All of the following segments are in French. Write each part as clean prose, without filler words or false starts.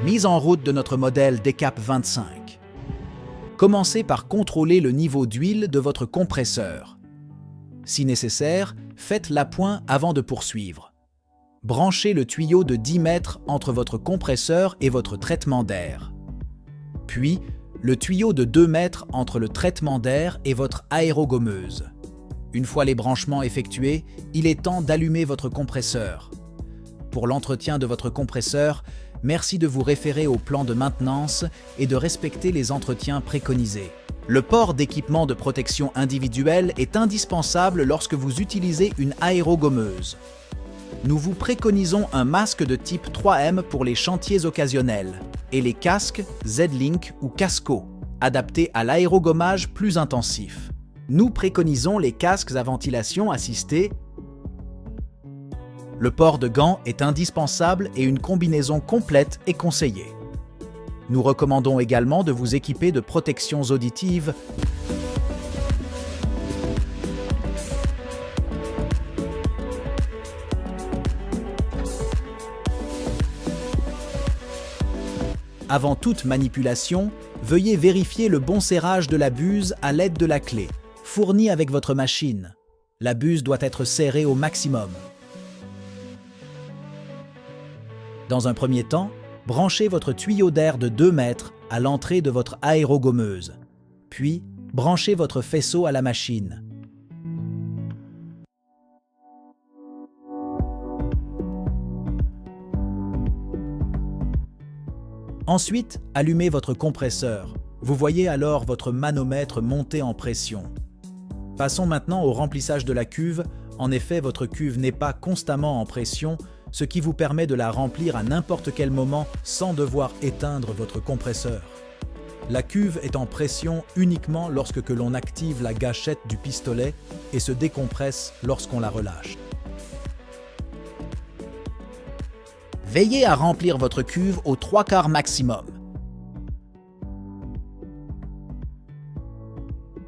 Mise en route de notre modèle DECAP 25. Commencez par contrôler le niveau d'huile de votre compresseur. Si nécessaire, faites l'appoint avant de poursuivre. Branchez le tuyau de 10 mètres entre votre compresseur et votre traitement d'air. Puis, le tuyau de 2 mètres entre le traitement d'air et votre aérogommeuse. Une fois les branchements effectués, il est temps d'allumer votre compresseur. Pour l'entretien de votre compresseur, merci de vous référer au plan de maintenance et de respecter les entretiens préconisés. Le port d'équipements de protection individuelle est indispensable lorsque vous utilisez une aérogommeuse. Nous vous préconisons un masque de type 3M pour les chantiers occasionnels et les casques Z-Link ou Casco, adaptés à l'aérogommage plus intensif. Nous préconisons les casques à ventilation assistée. Le port de gants est indispensable et une combinaison complète est conseillée. Nous recommandons également de vous équiper de protections auditives. Avant toute manipulation, veuillez vérifier le bon serrage de la buse à l'aide de la clé, fournie avec votre machine. La buse doit être serrée au maximum. Dans un premier temps, branchez votre tuyau d'air de 2 mètres à l'entrée de votre aérogommeuse. Puis, branchez votre faisceau à la machine. Ensuite, allumez votre compresseur. Vous voyez alors votre manomètre monter en pression. Passons maintenant au remplissage de la cuve. En effet, votre cuve n'est pas constamment en pression, ce qui vous permet de la remplir à n'importe quel moment sans devoir éteindre votre compresseur. La cuve est en pression uniquement lorsque l'on active la gâchette du pistolet et se décompresse lorsqu'on la relâche. Veillez à remplir votre cuve aux 3/4 maximum.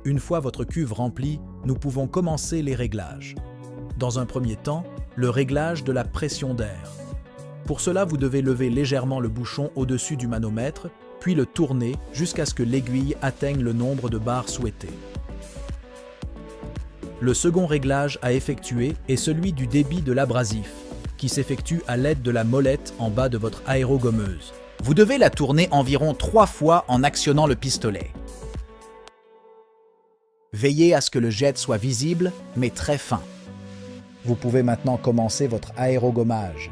Une fois votre cuve remplie, nous pouvons commencer les réglages. Dans un premier temps, le réglage de la pression d'air. Pour cela, vous devez lever légèrement le bouchon au-dessus du manomètre, puis le tourner jusqu'à ce que l'aiguille atteigne le nombre de bars souhaité. Le second réglage à effectuer est celui du débit de l'abrasif, qui s'effectue à l'aide de la molette en bas de votre aérogommeuse. Vous devez la tourner environ 3 fois en actionnant le pistolet. Veillez à ce que le jet soit visible, mais très fin. Vous pouvez maintenant commencer votre aérogommage.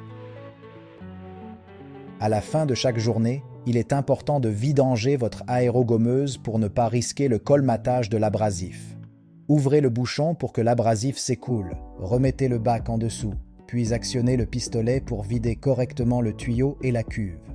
À la fin de chaque journée, il est important de vidanger votre aérogommeuse pour ne pas risquer le colmatage de l'abrasif. Ouvrez le bouchon pour que l'abrasif s'écoule. Remettez le bac en dessous, puis actionnez le pistolet pour vider correctement le tuyau et la cuve.